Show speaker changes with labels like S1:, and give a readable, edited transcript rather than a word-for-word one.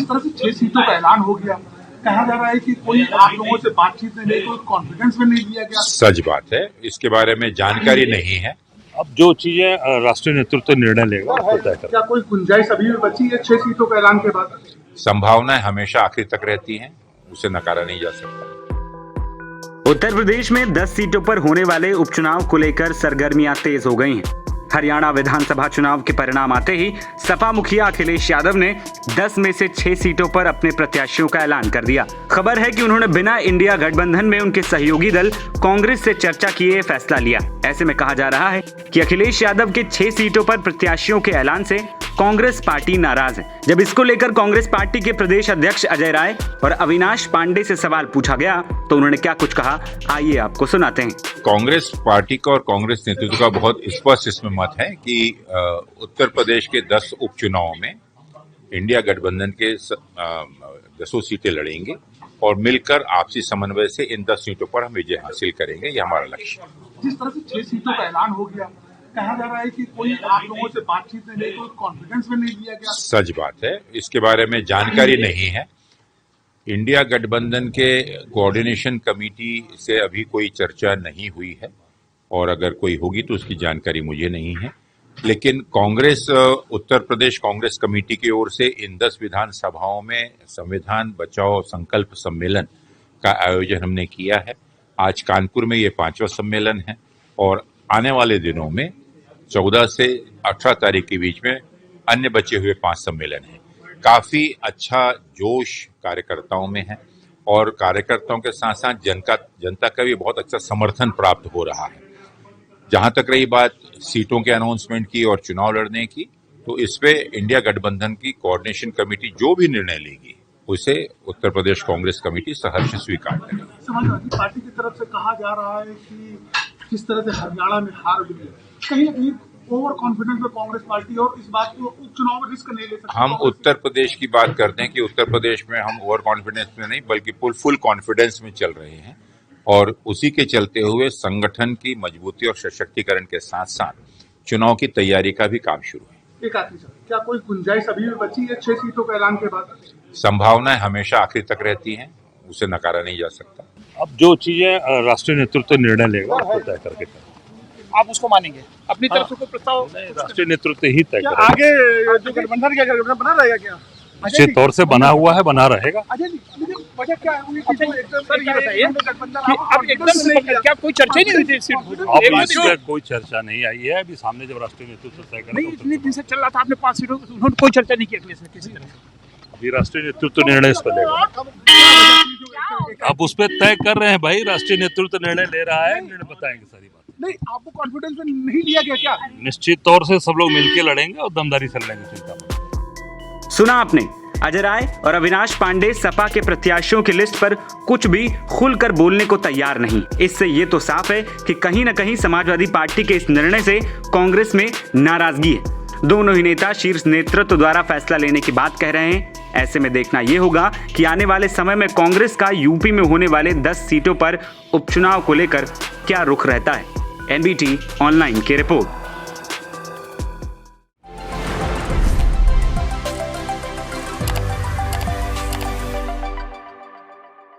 S1: तरह से 6 सीटों का ऐलान हो गया, कहा जा रहा है कि कोई आप लोगों से बातचीत में नहीं, कोई कॉन्फिडेंस में नहीं दिया गया।
S2: सच बात है, इसके बारे में जानकारी नहीं है।
S3: अब जो चीजें राष्ट्रीय नेतृत्व निर्णय लेगा उसको तय करेगा।
S1: क्या कोई गुंजाइश अभी भी बची है 6 सीटों के ऐलान के बाद?
S2: संभावनाएं हमेशा आखिर तक रहती हैं, उसे नकारा नहीं जा सकता।
S4: उत्तर प्रदेश में 10 सीटों पर होने वाले उपचुनाव को लेकर सरगर्मियां तेज हो गई हैं। हरियाणा विधानसभा चुनाव के परिणाम आते ही सपा मुखिया अखिलेश यादव ने 10 में से 6 सीटों पर अपने प्रत्याशियों का ऐलान कर दिया। खबर है कि उन्होंने बिना इंडिया गठबंधन में उनके सहयोगी दल कांग्रेस से चर्चा किए फैसला लिया। ऐसे में कहा जा रहा है कि अखिलेश यादव के 6 सीटों पर प्रत्याशियों के ऐलान से कांग्रेस पार्टी नाराज है। जब इसको लेकर कांग्रेस पार्टी के प्रदेश अध्यक्ष अजय राय और अविनाश पांडे से सवाल पूछा गया तो उन्होंने क्या कुछ कहा, आइए आपको सुनाते हैं।
S2: कांग्रेस पार्टी का और कांग्रेस नेतृत्व का बहुत स्पष्ट इसमें मत है कि उत्तर प्रदेश के 10 उपचुनावों में इंडिया गठबंधन के 10 सीटें लड़ेंगे और मिलकर आपसी समन्वय से इन 10 सीटों पर हम विजय हासिल करेंगे, ये हमारा लक्ष्य है।
S1: जिस तरह से 6 सीटों का ऐलान हो गया, कहा जा रहा है कि कोई आप लोगों से बातचीत में नहीं, कोई कॉन्फिडेंस में नहीं दिया गया।
S2: सच बात है, इसके बारे में जानकारी नहीं है। इंडिया गठबंधन के कोऑर्डिनेशन कमेटी से अभी कोई चर्चा नहीं हुई है और अगर कोई होगी तो उसकी जानकारी मुझे नहीं है। लेकिन कांग्रेस उत्तर प्रदेश कांग्रेस कमेटी की ओर से इन 10 विधानसभाओं में संविधान बचाओ संकल्प सम्मेलन का आयोजन हमने किया है। आज कानपुर में ये 5वां सम्मेलन है और आने वाले दिनों में 14 से 18 तारीख के बीच में अन्य बचे हुए 5 सम्मेलन हैं। काफी अच्छा जोश कार्यकर्ताओं में है और कार्यकर्ताओं के साथ साथ जनता का भी बहुत अच्छा समर्थन प्राप्त हो रहा है। जहां तक रही बात सीटों के अनाउंसमेंट की और चुनाव लड़ने की, तो इस पे इंडिया गठबंधन की कोऑर्डिनेशन कमेटी जो भी निर्णय लेगी उसे उत्तर प्रदेश कांग्रेस कमेटी सहर्ष स्वीकार करेगी।
S1: समाजवादी पार्टी की तरफ से कहा जा रहा है कि जिस तरह से हरियाणा में हार मिली, कहीं ना कहीं ओवर कॉन्फिडेंस में कांग्रेस पार्टी और इस बात को उपचुनाव में रिस्क नहीं ले सकती।
S2: हम उत्तर प्रदेश की बात करते हैं कि उत्तर प्रदेश में हम ओवर कॉन्फिडेंस में नहीं बल्कि फुल कॉन्फिडेंस में चल रहे हैं और उसी के चलते हुए संगठन की मजबूती और सशक्तिकरण के साथ साथ चुनाव की तैयारी का भी काम शुरू है।
S1: एक आखिरी सवाल, क्या कोई गुंजाइश अभी भी बची है 6 सीटों के ऐलान के बाद?
S2: संभावनाएं हमेशा आखिर तक रहती हैं, उसे नकारा नहीं जा सकता।
S3: अब जो चीजें राष्ट्रीय नेतृत्व निर्णय लेगा उसको तय करके करेगा।
S1: आप उसको मानेंगे? अपनी तरफ से कोई प्रस्ताव?
S3: राष्ट्रीय नेतृत्व ही तय करेगा।
S1: आगे जो गठबंधन क्या गठबंधन बना रहेगा क्या?
S3: निश्चित तौर से बना हुआ है, बना रहेगा।
S1: अजय जी, वजह क्या है?
S5: सर ये बताइए कि अब एकदम क्या कोई चर्चा नहीं हुई थी सीट?
S3: अब इसमें कोई चर्चा नहीं आई है। अभी सामने जब राष्ट्रीय नेतृत्व तय करेगा।
S5: नहीं, इतने दिन से चल रहा था, आपने 5 सीटों उन्होंने कोई चर्चा नहीं की अखिलेश ने किसी तरह।
S3: अभी राष्ट्रीय नेतृत्व निर्णय इस पर लेगा। अब उस पर तय कर रहे हैं भाई, राष्ट्रीय नेतृत्व निर्णय ले रहा है, निर्णय बताएंगे सारी बात।
S1: नहीं, आपको कॉन्फिडेंस में नहीं लिया गया क्या?
S3: निश्चित तौर से सब लोग मिलकर लड़ेंगे और दमदारी से लड़ेंगे। चिंता मत।
S4: सुना आपने, अजय राय और अविनाश पांडे सपा के प्रत्याशियों की लिस्ट पर कुछ भी खुलकर बोलने को तैयार नहीं। इससे ये तो साफ है कि कहीं न कहीं समाजवादी पार्टी के इस निर्णय से कांग्रेस में नाराजगी है। दोनों ही नेता शीर्ष नेतृत्व द्वारा फैसला लेने की बात कह रहे हैं। ऐसे में देखना यह होगा कि आने वाले समय में कांग्रेस का यूपी में होने वाले 10 सीटों पर उपचुनाव को लेकर क्या रुख रहता है। एनबीटी ऑनलाइन की रिपोर्ट।